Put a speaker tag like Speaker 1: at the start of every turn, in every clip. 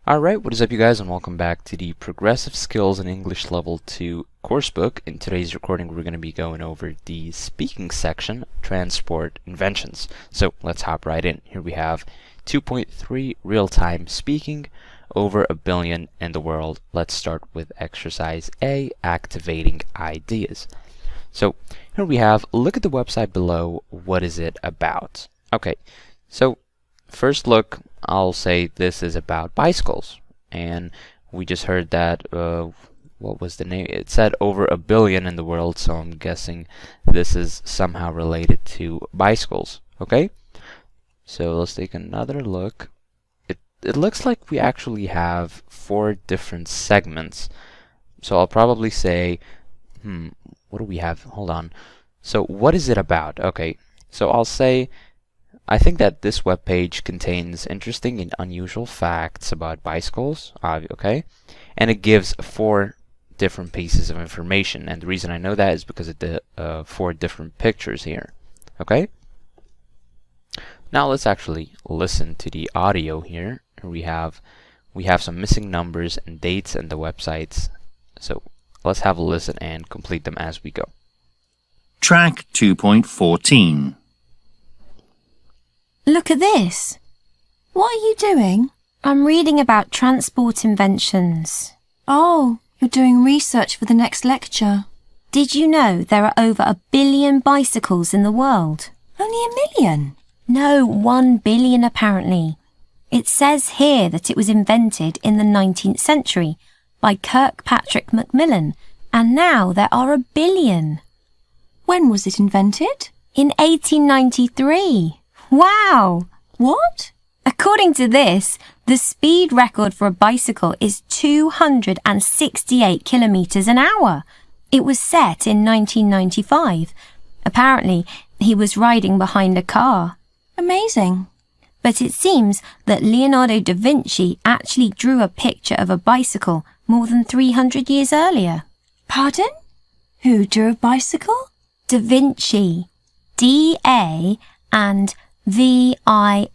Speaker 1: Alright, what is up you guys, and welcome back to the Progressive Skills in English Level 2 coursebook. In today's recording we're going to be going over the speaking section, transport inventions. So let's hop right in. Here we have 2.3 real-time speaking, over a billion in the world. Let's start with exercise A, activating ideas. So here we have, look at the website below, what is it about? Okay, so first look, I'll say this is about bicycles, and we just heard that, what was the name? It said over a billion in the world, so I'm guessing this is somehow related to bicycles, okay? So let's take another look. It looks like we actually have 4 different segments, so I'll probably say, what do we have? Hold on. So what is it about? Okay, so I'll say, I think that this web page contains interesting and unusual facts about bicycles, okay? And it gives 4 different pieces of information, and the reason I know that is because of the 4 different pictures here, okay? Now let's actually listen to the audio here. We have some missing numbers and dates and the websites, so let's have a listen and complete them as we go.
Speaker 2: Track 2.14.
Speaker 3: Look at this. What are you doing? I'm reading about transport inventions.
Speaker 4: Oh, you're doing research for the next lecture.
Speaker 3: Did you know there are over a billion bicycles in the world?
Speaker 4: Only a million?
Speaker 3: No, 1 billion apparently. It says here that it was invented in the 19th century by Kirkpatrick Macmillan, and now there are a billion.
Speaker 4: When was it invented?
Speaker 3: In 1893. Wow!
Speaker 4: What?
Speaker 3: According to this, the speed record for a bicycle is 268 kilometers an hour. It was set in 1995. Apparently, he was riding behind a car.
Speaker 4: Amazing.
Speaker 3: But it seems that Leonardo da Vinci actually drew a picture of a bicycle more than 300 years earlier.
Speaker 4: Pardon? Who drew a bicycle?
Speaker 3: Da Vinci. D-A and V-I-N-C-I.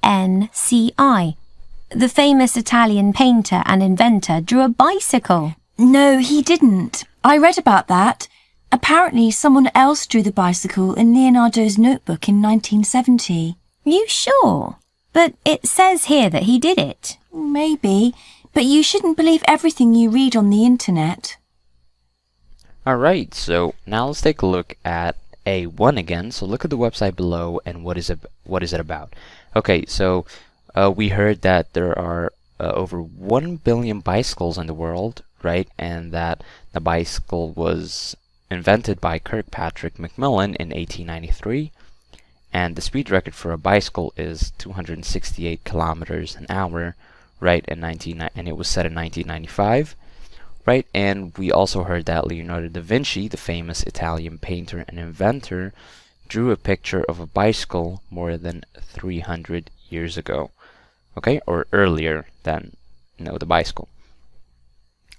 Speaker 3: The famous Italian painter and inventor drew a bicycle.
Speaker 4: No, he didn't. I read about that. Apparently someone else drew the bicycle in Leonardo's notebook in 1970.
Speaker 3: You sure? But it says here that he did it.
Speaker 4: Maybe, but you shouldn't believe everything you read on the internet.
Speaker 1: Alright, so now let's take a look at A1 again. So look at the website below and what is it about? Okay, so we heard that there are over 1 billion bicycles in the world, right? And that the bicycle was invented by Kirkpatrick Macmillan in 1893. And the speed record for a bicycle is 268 kilometers an hour, right? And it was set in 1995, right? And we also heard that Leonardo da Vinci, the famous Italian painter and inventor, drew a picture of a bicycle more than 300 years ago, okay? Or earlier than, the bicycle.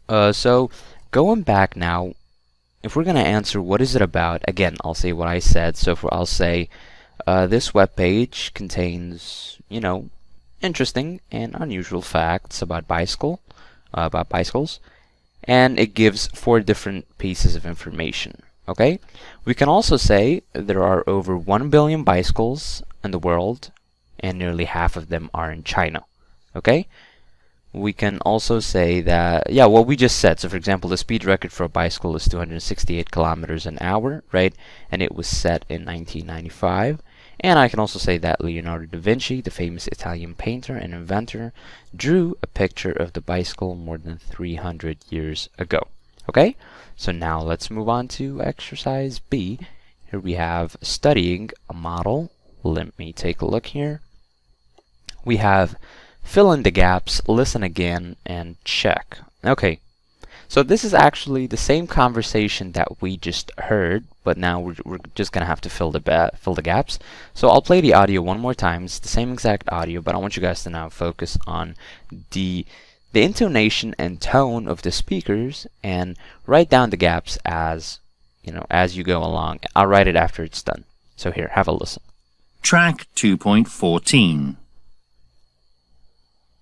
Speaker 1: So going back now, if we're gonna answer what is it about, again, I'll say what I said. So I'll say, this web page contains, interesting and unusual facts about bicycles, and it gives 4 different pieces of information, okay? We can also say there are over 1 billion bicycles in the world, and nearly half of them are in China, okay? We can also say that, what we just said. So for example, the speed record for a bicycle is 268 kilometers an hour, right? And it was set in 1995. And I can also say that Leonardo da Vinci, the famous Italian painter and inventor, drew a picture of the bicycle more than 300 years ago. Okay? So now let's move on to exercise B. Here we have studying a model. Let me take a look here. We have fill in the gaps, listen again, and check. Okay, so this is actually the same conversation that we just heard, but now we're just gonna have to fill the gaps. So I'll play the audio one more time. It's the same exact audio, but I want you guys to now focus on the intonation and tone of the speakers and write down the gaps as you go along. I'll write it after it's done. So here, have a listen.
Speaker 2: Track 2.14.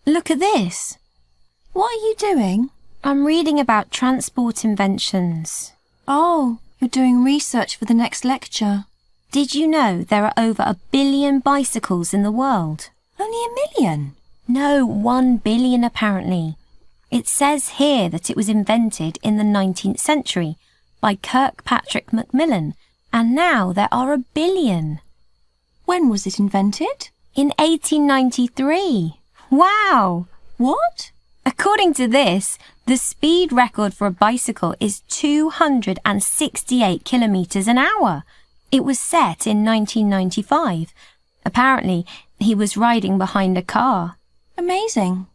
Speaker 3: Look at this.
Speaker 4: What are you doing?
Speaker 3: I'm reading about transport inventions.
Speaker 4: Oh, you're doing research for the next lecture.
Speaker 3: Did you know there are over 1 billion bicycles in the world?
Speaker 4: Only 1 million?
Speaker 3: No, 1 billion apparently. It says here that it was invented in the 19th century by Kirkpatrick Macmillan, and now there are 1 billion.
Speaker 4: When was it invented?
Speaker 3: In 1893. Wow!
Speaker 4: What?
Speaker 3: According to this, the speed record for a bicycle is 268 kilometers an hour. It was set in 1995. Apparently, he was riding behind a car.
Speaker 4: Amazing.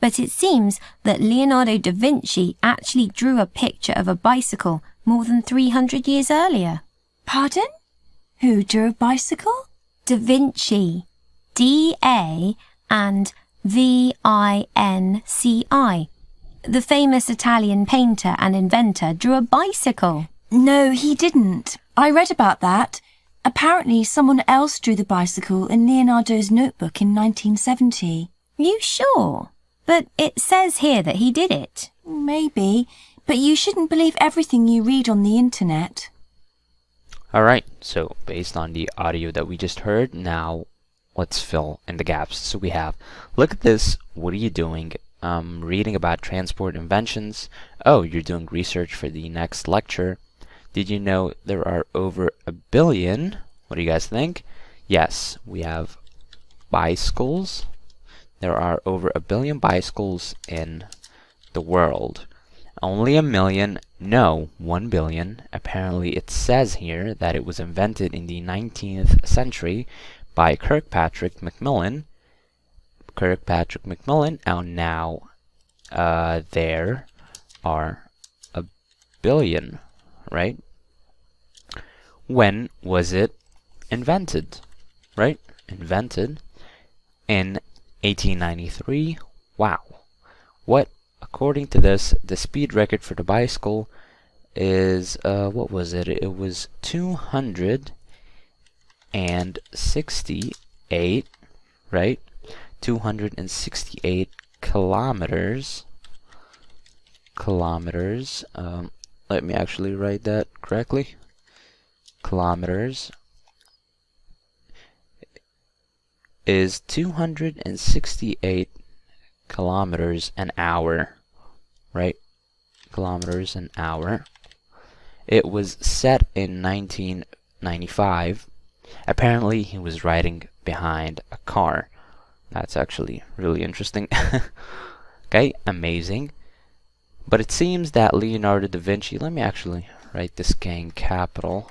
Speaker 3: But it seems that Leonardo da Vinci actually drew a picture of a bicycle more than 300 years earlier.
Speaker 4: Pardon? Who drew a bicycle?
Speaker 3: Da Vinci. D-A and V-I-N-C-I. The famous Italian painter and inventor drew a bicycle.
Speaker 4: No, he didn't. I read about that. Apparently someone else drew the bicycle in Leonardo's notebook in 1970.
Speaker 3: You sure? But it says here that he did it.
Speaker 4: Maybe, but you shouldn't believe everything you read on the internet.
Speaker 1: Alright, so based on the audio that we just heard, now let's fill in the gaps. So we have, look at this, what are you doing? Reading about transport inventions. Oh, you're doing research for the next lecture. Did you know there are over 1 billion? What do you guys think? Yes, we have bicycles. There are over 1 billion bicycles in the world. Only 1 million? No, 1 billion. Apparently it says here that it was invented in the 19th century by Kirkpatrick Macmillan. And now there are 1 billion, right? When was it invented? Right? Invented in 1893. Wow. What, according to this, the speed record for the bicycle is, what was it? It was 268, right? 268 kilometers. Let me actually write that correctly. Kilometers is 268 kilometers an hour, right? Kilometers an hour. It was set in 1995. Apparently he was riding behind a car. That's actually really interesting. Okay, amazing. But it seems that Leonardo da Vinci, let me actually write this in capital.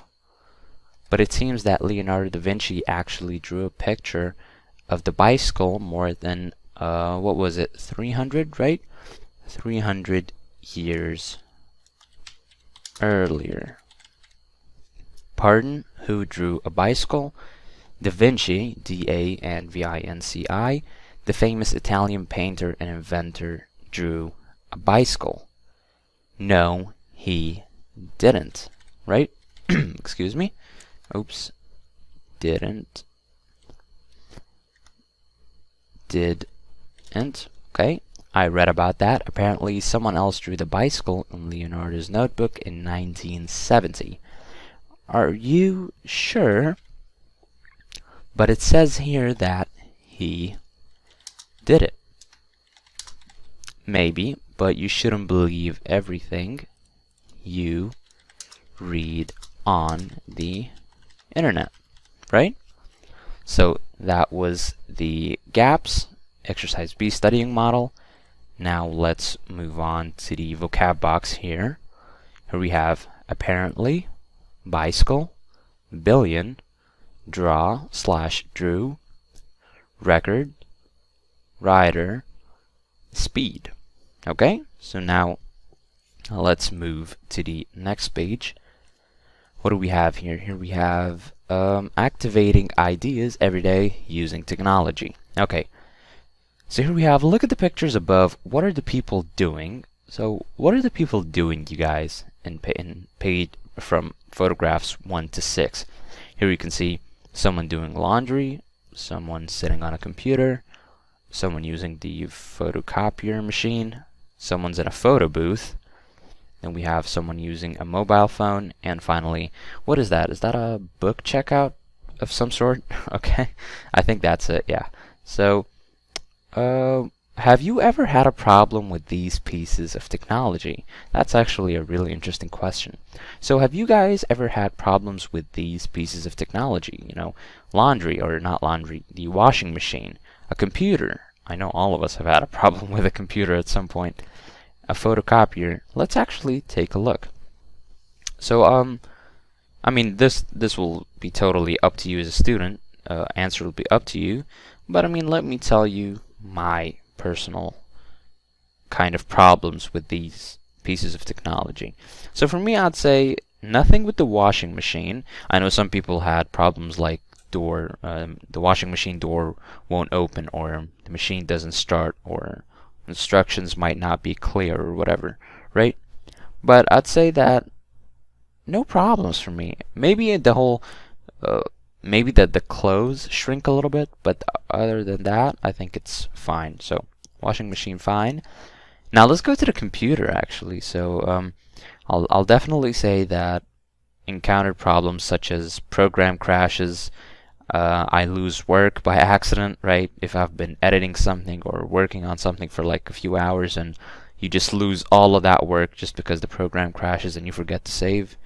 Speaker 1: But it seems that Leonardo da Vinci actually drew a picture of the bicycle more than, what was it, 300, right? 300 years earlier. Pardon, who drew a bicycle? Da Vinci, D-A and V-I-N-C-I, the famous Italian painter and inventor, drew a bicycle. No, he didn't, right? Excuse me. Oops. Didn't. Okay. I read about that. Apparently someone else drew the bicycle in Leonardo's notebook in 1970. Are you sure? But it says here that he did it. Maybe, but you shouldn't believe everything you read on the internet, right? So that was the gaps, exercise B studying model. Now let's move on to the vocab box here. Here we have apparently, bicycle, billion, draw/drew, record, rider, speed. Okay, so now let's move to the next page. What do we have here? Here we have activating ideas every day using technology. Okay, so here we have, look at the pictures above. What are the people doing? So what are the people doing, you guys, in page from photographs 1 to 6? Here you can see someone doing laundry, someone sitting on a computer, someone using the photocopier machine, someone's in a photo booth. Then we have someone using a mobile phone. And finally, what is that? Is that a book checkout of some sort? Okay, I think that's it, yeah. So, have you ever had a problem with these pieces of technology? That's actually a really interesting question. So have you guys ever had problems with these pieces of technology? You know, laundry, or not laundry, the washing machine, a computer. I know all of us have had a problem with a computer at some point. A photocopier. Let's actually take a look. So, I mean, this will be totally up to you as a student. Answer will be up to you. But I mean, let me tell you my personal kind of problems with these pieces of technology. So for me, I'd say nothing with the washing machine. I know some people had problems like the washing machine door won't open, or the machine doesn't start, or instructions might not be clear, or whatever, right? But I'd say that no problems for me. Maybe the whole maybe that the clothes shrink a little bit, but other than that, I think it's fine. So, washing machine, fine. Now let's go to the computer, actually. So, I'll definitely say that encountered problems such as program crashes. I lose work by accident, right? If I've been editing something or working on something for like a few hours, and you just lose all of that work just because the program crashes and you forget to save.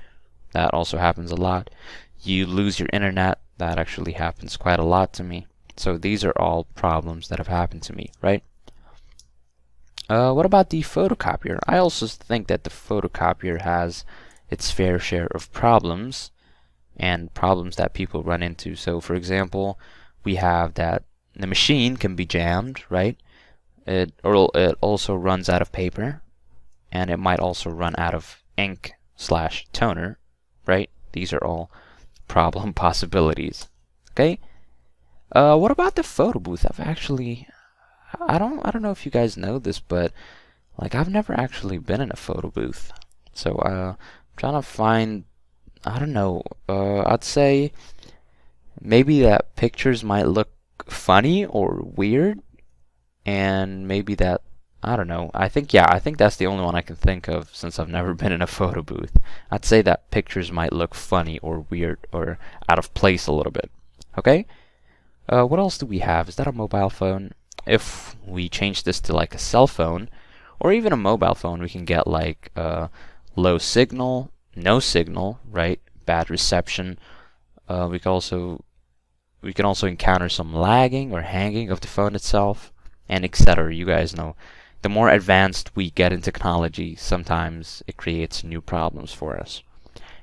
Speaker 1: That also happens a lot. You lose your internet. That actually happens quite a lot to me. So these are all problems that have happened to me, right? What about the photocopier? I also think that the photocopier has its fair share of problems, and problems that people run into. So for example, we have that the machine can be jammed, right? It also runs out of paper, and it might also run out of ink/toner, right? These are all problem possibilities. Okay. What about the photo booth? I don't know if you guys know this, but like I've never actually been in a photo booth. So I'm trying to find, I don't know, I'd say maybe that pictures might look funny or weird, and maybe that, I don't know. I think that's the only one I can think of since I've never been in a photo booth. I'd say that pictures might look funny or weird or out of place a little bit. Okay? What else do we have? Is that a mobile phone? If we change this to like a cell phone or even a mobile phone, we can get like low signal, no signal, right? Bad reception. We can also encounter some lagging or hanging of the phone itself, and etc. You guys know. The more advanced we get in technology, sometimes it creates new problems for us.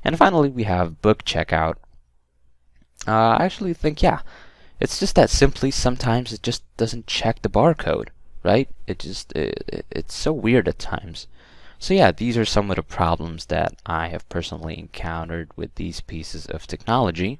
Speaker 1: And finally, we have book checkout. I actually think, yeah, it's just that simply sometimes it just doesn't check the barcode, right? It's so weird at times. So yeah, these are some of the problems that I have personally encountered with these pieces of technology,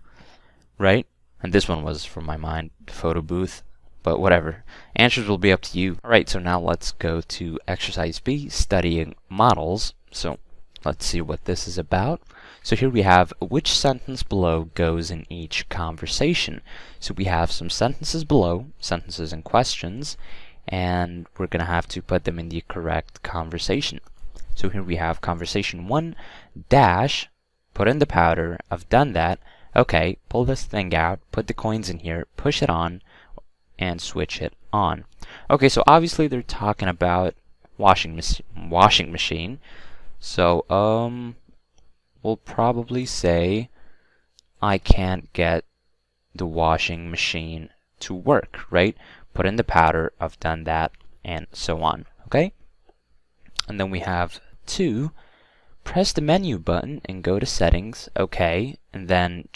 Speaker 1: right? And this one was from my mind, photo booth. But whatever. Answers will be up to you. Alright, so now let's go to exercise B, studying models. So let's see what this is about. So here we have which sentence below goes in each conversation. So we have some sentences below, sentences and questions, and we're going to have to put them in the correct conversation. So here we have conversation 1, dash, put in the powder, I've done that, okay, pull this thing out, put the coins in here, push it on, and switch it on. Okay, so obviously they're talking about washing machine. So we'll probably say I can't get the washing machine to work, right? Put in the powder, I've done that, and so on. Okay? And then we have 2, press the menu button and go to settings. Okay, and then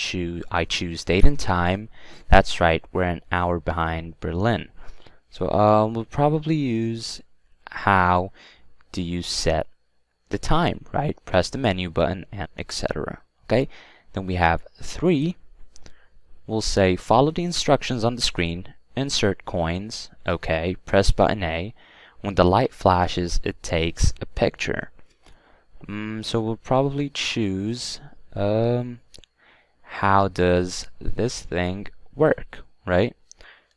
Speaker 1: I choose date and time. That's right, we're an hour behind Berlin. So we'll probably use how do you set the time, right? Press the menu button and etc. Okay, then we have 3. We'll say follow the instructions on the screen, insert coins. Okay, press button A. When the light flashes, it takes a picture. So we'll probably choose how does this thing work, right?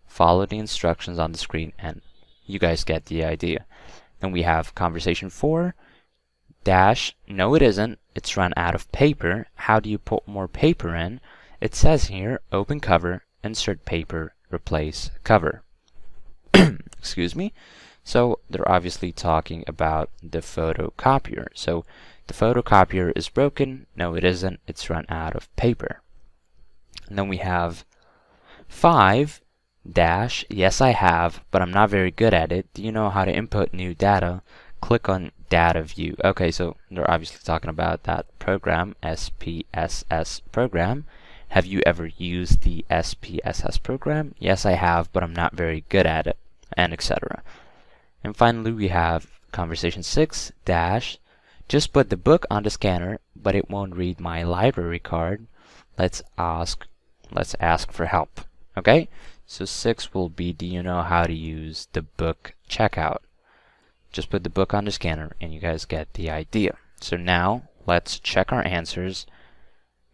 Speaker 1: Follow the instructions on the screen, and you guys get the idea. Then we have conversation 4 dash, no it isn't, it's run out of paper. How do you put more paper in? It says here, open cover, insert paper, replace cover. Excuse me. So they're obviously talking about the photocopier. So the photocopier is broken. No, it isn't. It's run out of paper. And then we have 5 dash, yes I have, but I'm not very good at it. Do you know how to input new data? Click on data view. Okay, so they're obviously talking about that program, SPSS program. Have you ever used the SPSS program? Yes I have, but I'm not very good at it, and etc. And finally we have conversation 6 dash, just put the book on the scanner, but it won't read my library card. Let's ask for help. Okay, so 6 will be, do you know how to use the book checkout? Just put the book on the scanner and you guys get the idea. So now let's check our answers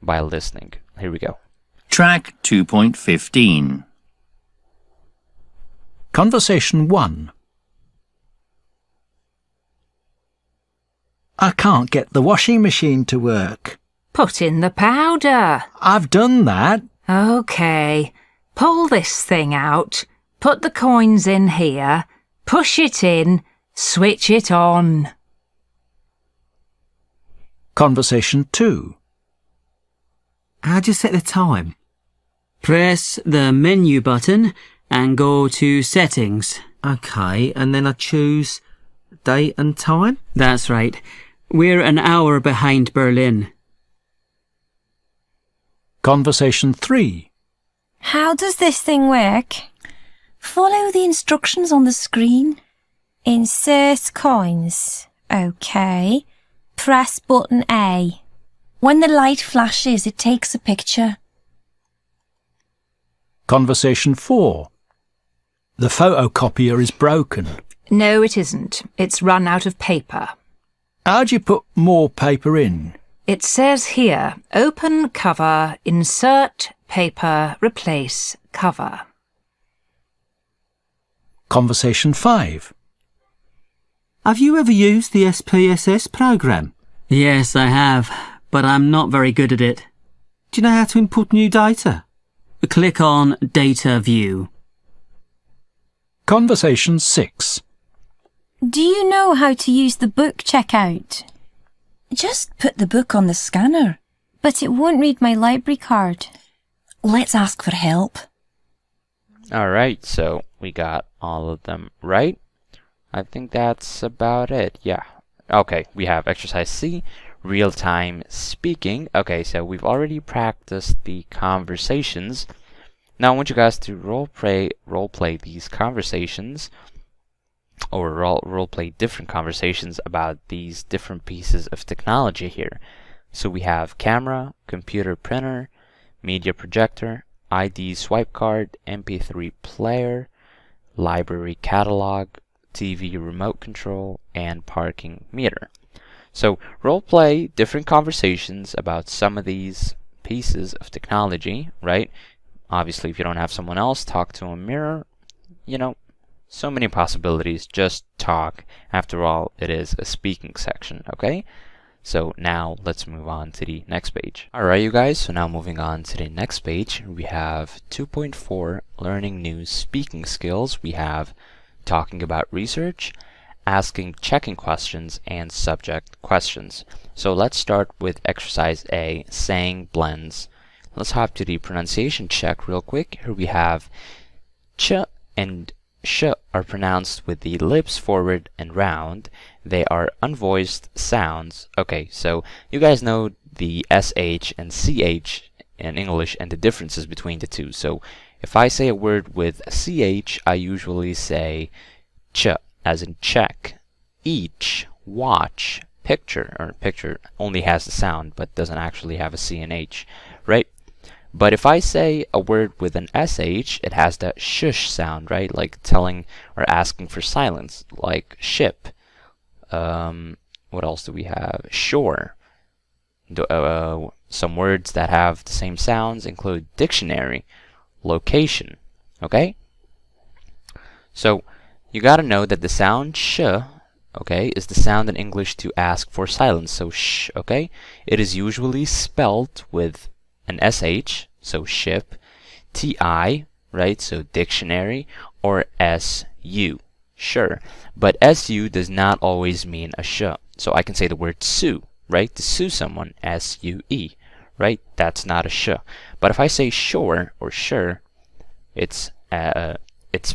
Speaker 1: by listening. Here we go.
Speaker 2: Track 2.15.
Speaker 5: Conversation 1. I can't get the washing machine to work.
Speaker 6: Put in the powder.
Speaker 5: I've done that.
Speaker 6: OK. Pull this thing out. Put the coins in here. Push it in. Switch it on.
Speaker 5: Conversation 2.
Speaker 7: How do you set the time? Press the menu button and go to settings. OK, and then I choose date and time? That's right. We're an hour behind Berlin.
Speaker 5: Conversation 3.
Speaker 3: How does this thing work?
Speaker 4: Follow the instructions on the screen.
Speaker 3: Insert coins. OK. Press button A.
Speaker 4: When the light flashes, it takes a picture.
Speaker 5: Conversation 4. The photocopier is broken.
Speaker 6: No, it isn't. It's run out of paper.
Speaker 5: How do you put more paper in?
Speaker 6: It says here, open cover, insert paper, replace cover.
Speaker 5: Conversation 5.
Speaker 7: Have you ever used the SPSS program? Yes, I have, but I'm not very good at it. Do you know how to input new data? Click on Data View.
Speaker 5: Conversation 6.
Speaker 3: Do you know how to use the book checkout?
Speaker 4: Just put the book on the scanner.
Speaker 3: But it won't read my library card.
Speaker 4: Let's ask for help.
Speaker 1: Alright, so we got all of them right. I think that's about it. Yeah. Okay, we have exercise C, real-time speaking. Okay, so we've already practiced the conversations. Now I want you guys to role play these conversations, or role play different conversations about these different pieces of technology here. So we have camera, computer printer, media projector, ID swipe card, MP3 player, library catalog, TV remote control, and parking meter. So role play different conversations about some of these pieces of technology, right? Obviously, if you don't have someone else, talk to a mirror. You know, so many possibilities. Just talk. After all, it is a speaking section, okay? So now let's move on to the next page. Alright, you guys, so now moving on to the next page, we have 2.4 learning new speaking skills. We have talking about research, asking checking questions, and subject questions. So let's start with exercise A, saying blends. Let's hop to the pronunciation check real quick. Here we have ch and sh are pronounced with the lips forward and round. They are unvoiced sounds. Okay, so you guys know the SH and CH in English and the differences between the two. So if I say a word with CH, I usually say ch, as in check, each, watch, picture, or picture only has the sound but doesn't actually have a C and H, right? But if I say a word with an SH, it has that shush sound, right? Like telling or asking for silence, like ship. What else do we have? Shore. Some words that have the same sounds include dictionary, location, okay? So you gotta know that the sound sh okay, is the sound in English to ask for silence, so sh, okay? It is usually spelled with an sh, so ship, ti, right, so dictionary, or su, sure. But su does not always mean a sh. So I can say the word sue, right, to sue someone, sue, right? That's not a sh. But if I say sure or sure, it's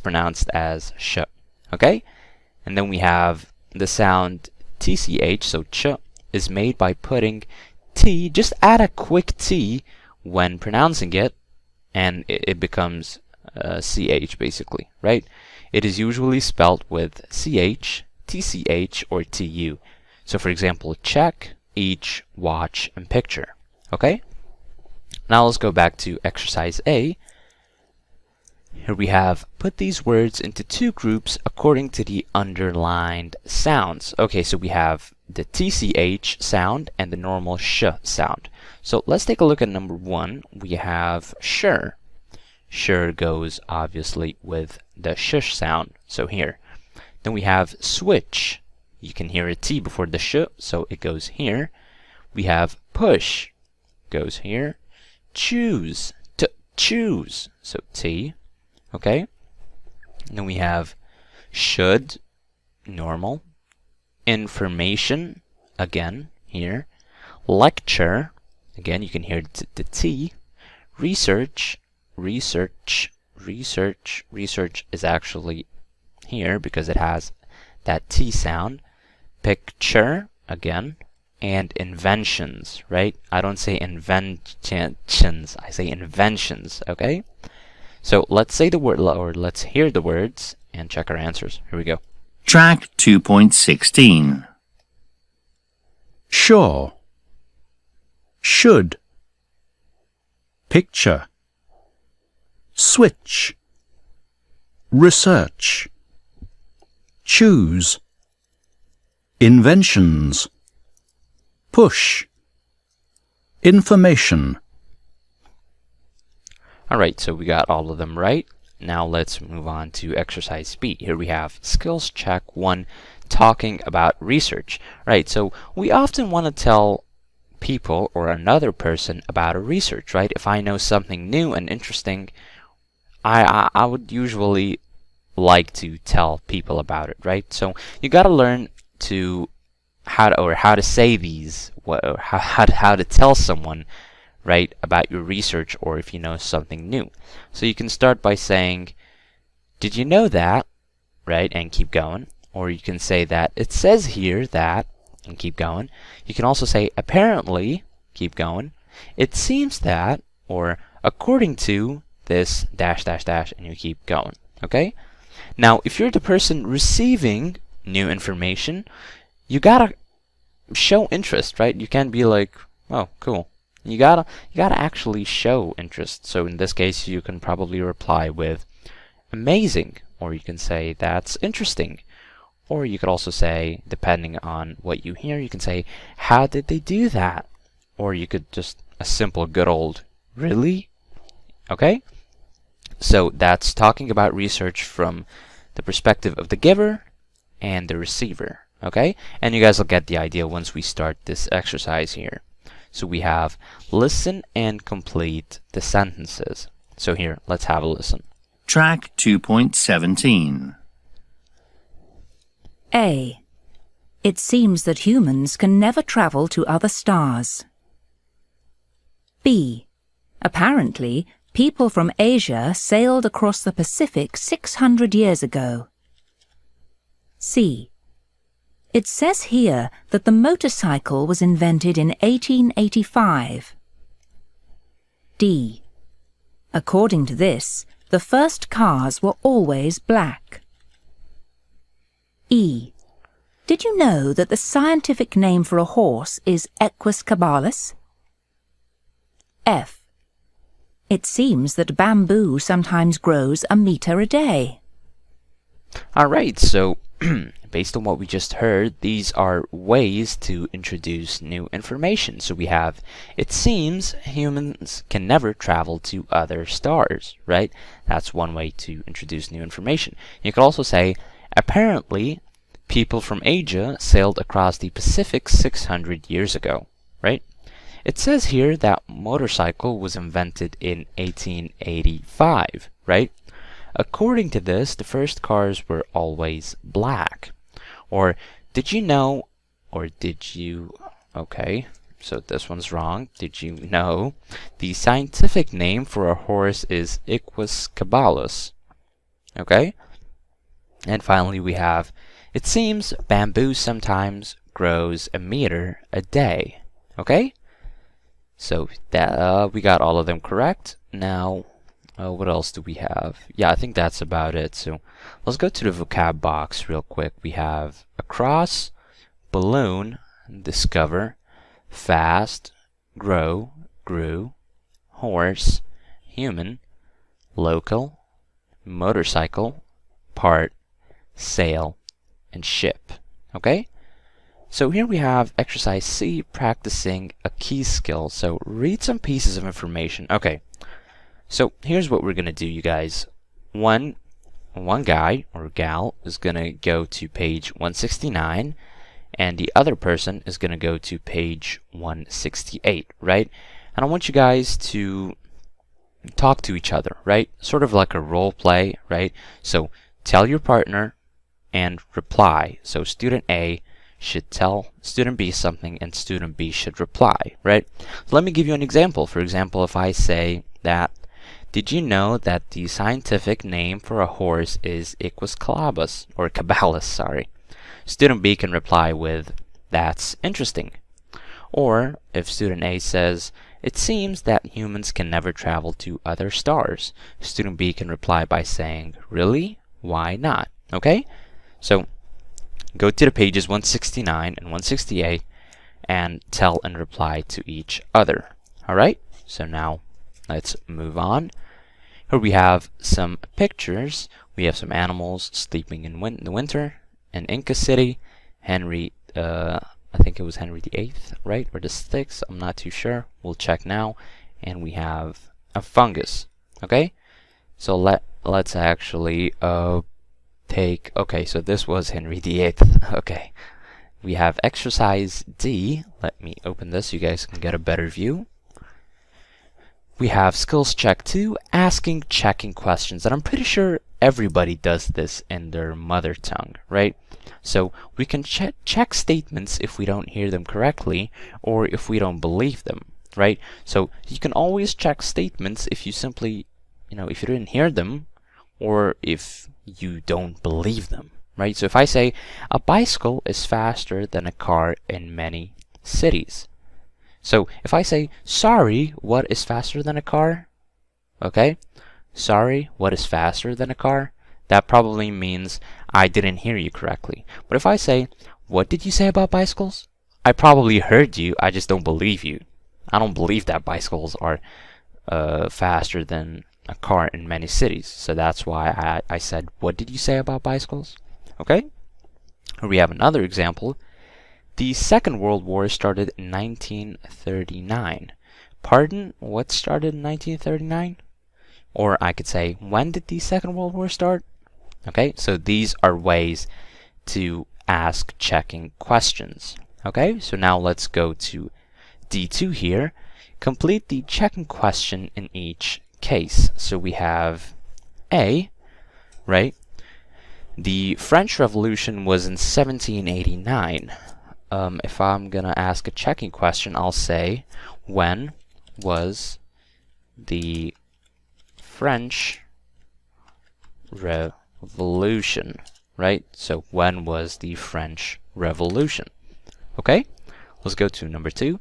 Speaker 1: pronounced as sh, okay? And then we have the sound tch, so ch is made by putting t, just add a quick t when pronouncing it, and it becomes ch basically, right? It is usually spelled with ch, tch, or tu. So for example, check, each, watch, and picture, okay? Now let's go back to exercise A. Here we have put these words into two groups according to the underlined sounds. Okay, so we have the tch sound and the normal sh sound. So let's take a look at number 1. We have sure. Sure goes obviously with the shush sound, so here. Then we have switch. You can hear a T before the sh, so it goes here. We have push, goes here. Choose, choose, so T, okay? And then we have should, normal. Information, again, here. Lecture, again, you can hear the T. Research, research, research, research is actually here because it has that T sound. Picture, again, and inventions, right? I don't say inventions, I say inventions, okay? So let's say the word, or let's hear the words and check our answers. Here we go.
Speaker 2: Track 2.16.
Speaker 5: Sure. Should. Picture. Switch. Research. Choose. Inventions. Push. Information.
Speaker 1: Alright, so we got all of them right. Now let's move on to exercise B. Here we have skills check 1, talking about research. Right, so we often want to tell people or another person about a research, right? If I know something new and interesting, I would usually like to tell people about it, right? So you got to learn to how to say these, or how to tell someone, right, about your research, or if you know something new. So you can start by saying, did you know that, right, and keep going. Or you can say that it says here that, and keep going. You can also say apparently, keep going. It seems that, or according to this dash dash dash, and you keep going, okay? Now if you're the person receiving new information, you gotta show interest, right? You can't be like, oh, cool. You gotta actually show interest. So in this case, you can probably reply with amazing, or you can say that's interesting. Or you could also say, depending on what you hear, you can say, how did they do that? Or you could just a simple good old really? Okay? So that's talking about research from the perspective of the giver and the receiver. Okay? And you guys will get the idea once we start this exercise here. So we have listen and complete the sentences. So here, let's have a listen.
Speaker 2: Track 2.17.
Speaker 6: A. It seems that humans can never travel to other stars. B. Apparently, people from Asia sailed across the Pacific 600 years ago. C. It says here that the motorcycle was invented in 1885. D. According to this, the first cars were always black. E. Did you know that the scientific name for a horse is Equus caballus? F. It seems that bamboo sometimes grows a meter a day.
Speaker 1: Alright, so based on what we just heard, these are ways to introduce new information. So we have, it seems humans can never travel to other stars, right? That's one way to introduce new information. You could also say, apparently, people from Asia sailed across the Pacific 600 years ago, right? It says here that motorcycle was invented in 1885, right? According to this, the first cars were always black. Or did you know, or did you, okay, so this one's wrong. Did you know the scientific name for a horse is Equus caballus? Okay? And finally we have, it seems bamboo sometimes grows a meter a day. Okay? So that we got all of them correct. Now, what else do we have? Yeah, I think that's about it. So let's go to the vocab box real quick. We have across, balloon, discover, fast, grow, grew, horse, human, local, motorcycle, part, sail, and ship. Okay? So here we have exercise C, practicing a key skill. So read some pieces of information. Okay, so here's what we're gonna do, you guys. One guy or gal is gonna go to page 169, and the other person is gonna go to page 168, right? And I want you guys to talk to each other, right? Sort of like a role play, right? So tell your partner and reply. So student A should tell student B something and student B should reply, right? So let me give you an example. For example, if I say that, did you know that the scientific name for a horse is Equus caballus, or caballus, sorry. Student B can reply with, that's interesting. Or if student A says, it seems that humans can never travel to other stars, student B can reply by saying, really? Why not? Okay? So go to the pages 169 and 168 and tell and reply to each other. Alright? So now let's move on. Here we have some pictures. We have some animals sleeping in the winter. An Inca city. Henry, I think it was Henry VIII, right? Or the 6th, I'm not too sure. We'll check now. And we have a fungus. Okay? So let's actually okay, so this was Henry VIII. Okay. We have exercise D. Let me open this so you guys can get a better view. We have skills check 2, asking checking questions. And I'm pretty sure everybody does this in their mother tongue, right? So we can check statements if we don't hear them correctly or if we don't believe them, right? So you can always check statements if you simply, if you didn't hear them or if you don't believe them, right? So if I say a bicycle is faster than a car in many cities. So if I say, sorry, what is faster than a car? Okay, sorry, what is faster than a car? That probably means I didn't hear you correctly. But if I say, what did you say about bicycles? I probably heard you, I just don't believe you. I don't believe that bicycles are faster than a car in many cities. So that's why I said, what did you say about bicycles? Okay? Here we have another example. The Second World War started in 1939. Pardon? What started in 1939? Or I could say, when did the Second World War start? Okay, so these are ways to ask checking questions. Okay, so now let's go to D2 here. Complete the checking question in each case. So we have A, right? The French Revolution was in 1789. If I'm gonna ask a checking question, I'll say, when was the French Revolution, right? So when was the French Revolution? Okay, let's go to number 2.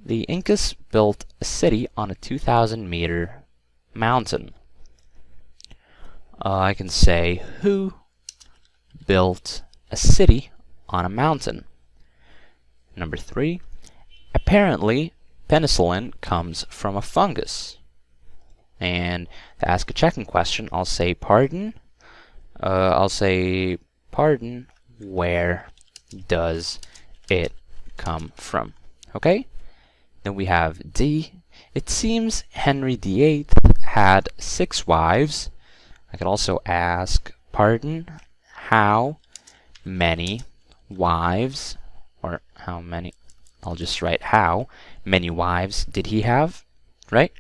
Speaker 1: The Incas built a city on a 2,000-meter mountain. I can say, who built a city on a mountain? Number 3, apparently penicillin comes from a fungus. And to ask a checking question, I'll say, pardon? Pardon, where does it come from? Okay? Then we have D. It seems Henry VIII had 6 wives. I could also ask, pardon, how many wives, or how many, I'll just write how many wives did he have, right?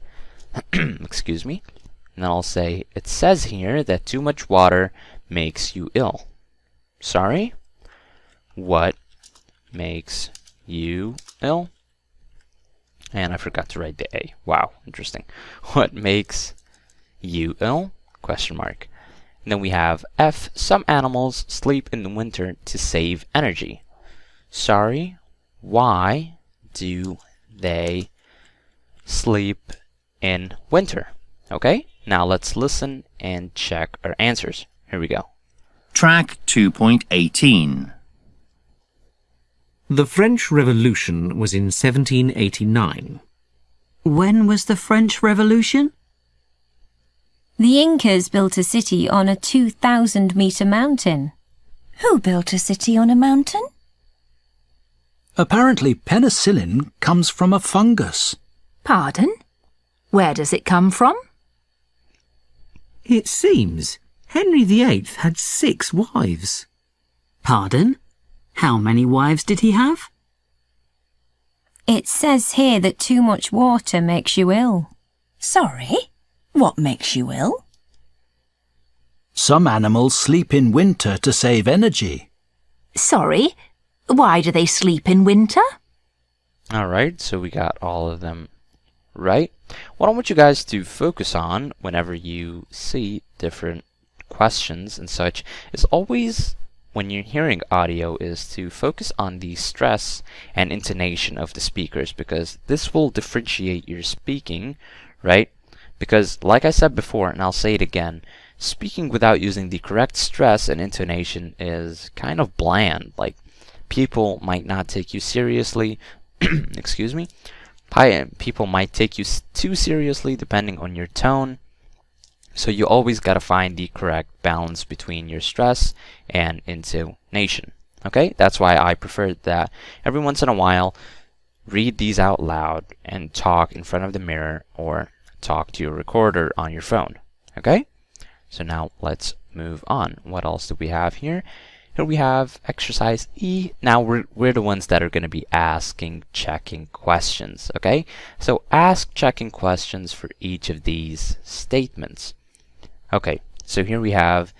Speaker 1: Excuse me. And then I'll say, it says here that too much water makes you ill. Sorry? What makes you ill? And I forgot to write the A. Wow, interesting. What makes you ill? Question mark. And then we have F. Some animals sleep in the winter to save energy. Sorry, why do they sleep in winter? Okay, now let's listen and check our answers. Here we go.
Speaker 2: Track 2.18.
Speaker 8: The French Revolution was in 1789.
Speaker 7: When was the French Revolution?
Speaker 3: The Incas built a city on a 2,000-metre mountain.
Speaker 4: Who built a city on a mountain?
Speaker 5: Apparently penicillin comes from a fungus.
Speaker 6: Pardon? Where does it come from?
Speaker 7: It seems Henry VIII had 6 wives. Pardon? How many wives did he have?
Speaker 3: It says here that too much water makes you ill.
Speaker 4: Sorry, what makes you ill?
Speaker 5: Some animals sleep in winter to save energy.
Speaker 6: Sorry, why do they sleep in winter?
Speaker 1: Alright, so we got all of them right. What I want you guys to focus on whenever you see different questions and such is always, when you're hearing audio, is to focus on the stress and intonation of the speakers, because this will differentiate your speaking, right? Because like I said before, and I'll say it again, speaking without using the correct stress and intonation is kind of bland. Like, people might not take you seriously. Excuse me. People might take you too seriously depending on your tone. So you always got to find the correct balance between your stress and intonation. Okay? That's why I prefer that every once in a while, read these out loud and talk in front of the mirror or talk to your recorder on your phone. Okay? So now let's move on. What else do we have here? Here we have exercise E. Now we're the ones that are going to be asking, checking questions. Okay? So ask checking questions for each of these statements. Okay, so here we have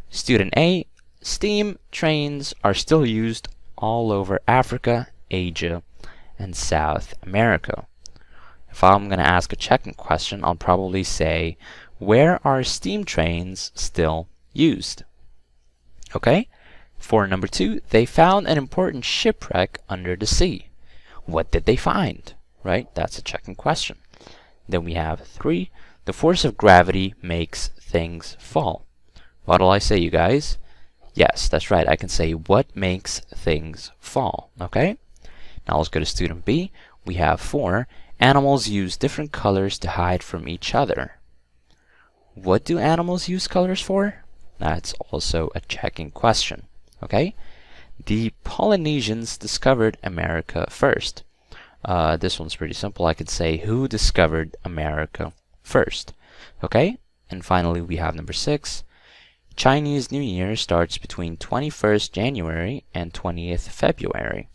Speaker 1: student A. Steam trains are still used all over Africa, Asia, and South America. If I'm going to ask a checking question, I'll probably say, where are steam trains still used? Okay? For number 2, they found an important shipwreck under the sea. What did they find? Right? That's a checking question. Then we have 3, the force of gravity makes things fall. What'll I say, you guys? Yes, that's right. I can say what makes things fall. Okay? Now let's go to student B. We have 4. Animals use different colors to hide from each other. What do animals use colors for? That's also a checking question. Okay? The Polynesians discovered America first. This one's pretty simple. I could say, who discovered America first? Okay? And finally, we have number 6. Chinese New Year starts between 21st January and 20th February.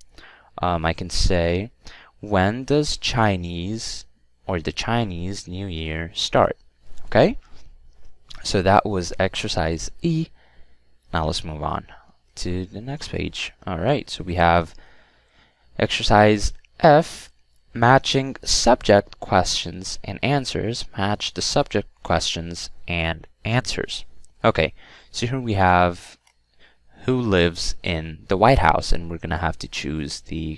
Speaker 1: I can say, when does Chinese or the Chinese New Year start? Okay? So that was exercise E. Now let's move on to the next page. Alright, so we have exercise F. Matching subject questions and answers. Match the subject questions and answers. Okay, so here we have who lives in the White House, and we're going to have to choose the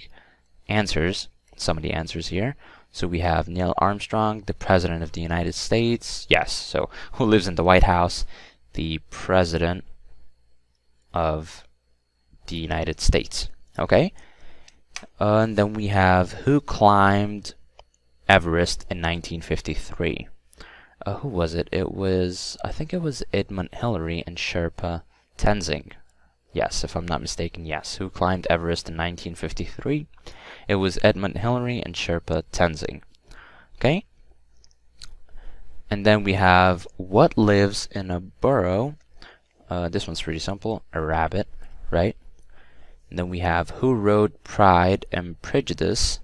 Speaker 1: answers, some of the answers here. So we have Neil Armstrong, the President of the United States. Yes, so who lives in the White House? The President of the United States. Okay? And then we have who climbed Everest in 1953. Who was it? I think it was Edmund Hillary and Sherpa Tenzing. Yes, if I'm not mistaken, yes. Who climbed Everest in 1953? It was Edmund Hillary and Sherpa Tenzing. Okay? And then we have what lives in a burrow. This one's pretty simple. A rabbit, right? And then we have who wrote Pride and Prejudice.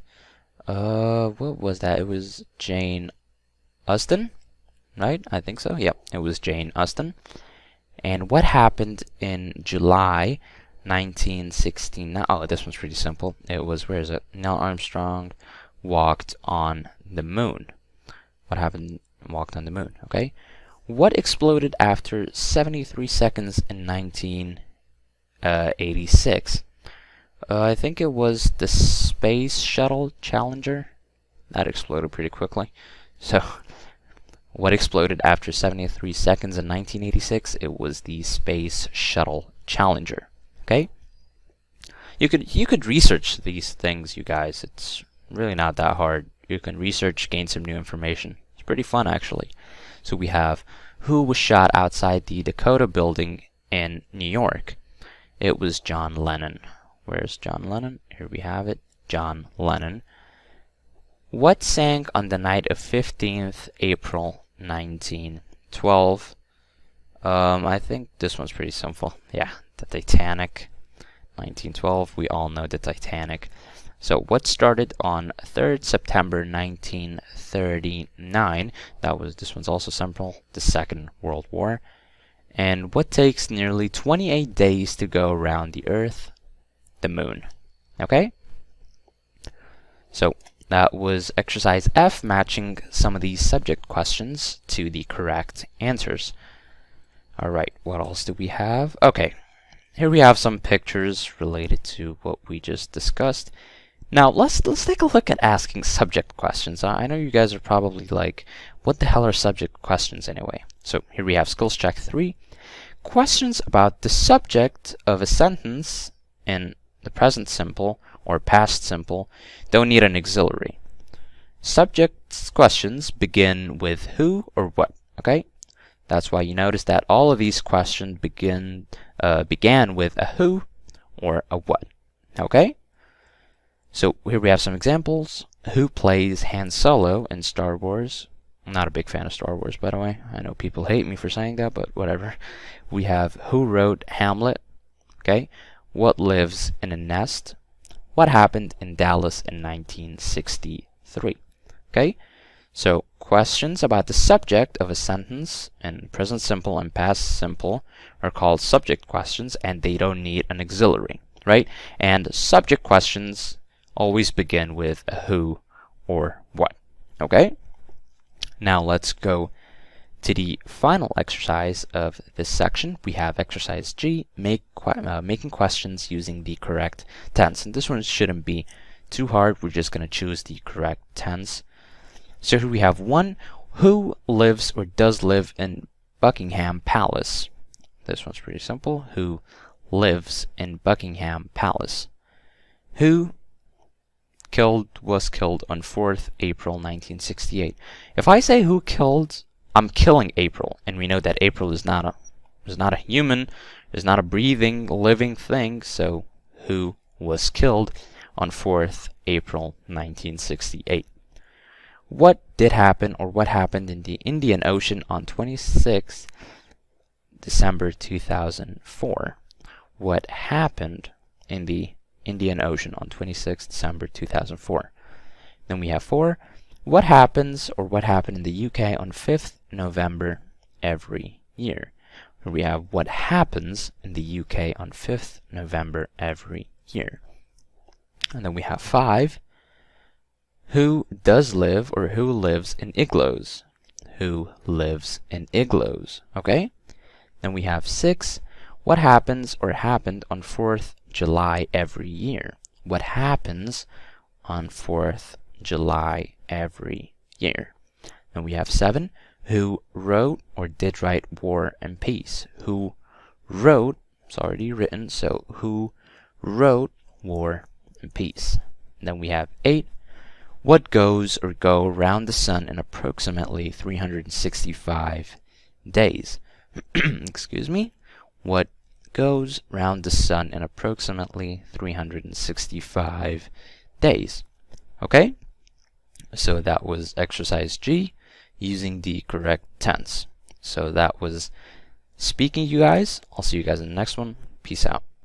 Speaker 1: What was that? It was Jane Austen, right? I think so. Yep, it was Jane Austen. And what happened in July 1969? Oh, this one's pretty simple. It was, where is it? Neil Armstrong walked on the moon. What happened? Walked on the moon, okay? What exploded after 73 seconds in 1986? I think it was the Space Shuttle Challenger. That exploded pretty quickly. So, what exploded after 73 seconds in 1986? It was the Space Shuttle Challenger. Okay? You could research these things, you guys. It's really not that hard. You can research, gain some new information. It's pretty fun, actually. So we have who was shot outside the Dakota building in New York. It was John Lennon. Where's John Lennon? Here we have it. John Lennon. What sank on the night of 15th April 1912? I think this one's pretty simple. Yeah, the Titanic. 1912. We all know the Titanic. So what started on 3rd September 1939? This one's also simple. The Second World War. And what takes nearly 28 days to go around the Earth? The moon. Okay? So that was exercise F, matching some of these subject questions to the correct answers. Alright, what else do we have? Okay, here we have some pictures related to what we just discussed. Now let's take a look at asking subject questions. I know you guys are probably like, what the hell are subject questions anyway? So here we have skills check 3. Questions about the subject of a sentence in the present simple or past simple don't need an auxiliary. Subject questions begin with who or what, okay? That's why you notice that all of these questions began with a who or a what, okay? So here we have some examples. Who plays Han Solo in Star Wars? I'm not a big fan of Star Wars, by the way. I know people hate me for saying that, but whatever. We have who wrote Hamlet, okay? What lives in a nest? What happened in Dallas in 1963? Okay, so questions about the subject of a sentence in present simple and past simple are called subject questions, and they don't need an auxiliary, right? And subject questions always begin with a who or what. Okay, now let's go to the final exercise of this section. We have exercise G, making questions using the correct tense. And this one shouldn't be too hard. We're just going to choose the correct tense. So here we have 1. Who lives or does live in Buckingham Palace? This one's pretty simple. Who lives in Buckingham Palace? Who was killed on 4th April 1968? If I say who killed, I'm killing April, and we know that April is not a human, is not a breathing, living thing. So who was killed on 4th April 1968? What did happen, or what happened in the Indian Ocean on 26th December 2004? What happened in the Indian Ocean on 26th December 2004? Then we have 4. What happens, or what happened in the UK on 5th November every year? Here we have what happens in the UK on 5th November every year. And then we have 5. Who does live, or who lives in igloos? Who lives in igloos? Okay? Then we have 6. What happens, or happened on 4th July every year? What happens on 4th July every year? And we have 7. Who wrote, or did write War and Peace? Who wrote, it's already written, so who wrote War and Peace? And then we have 8. What goes or go around the sun in approximately 365 days? Excuse me? What goes round the sun in approximately 365 days? Okay? So that was exercise G, using the correct tense. So that was speaking, you guys. I'll see you guys in the next one. Peace out.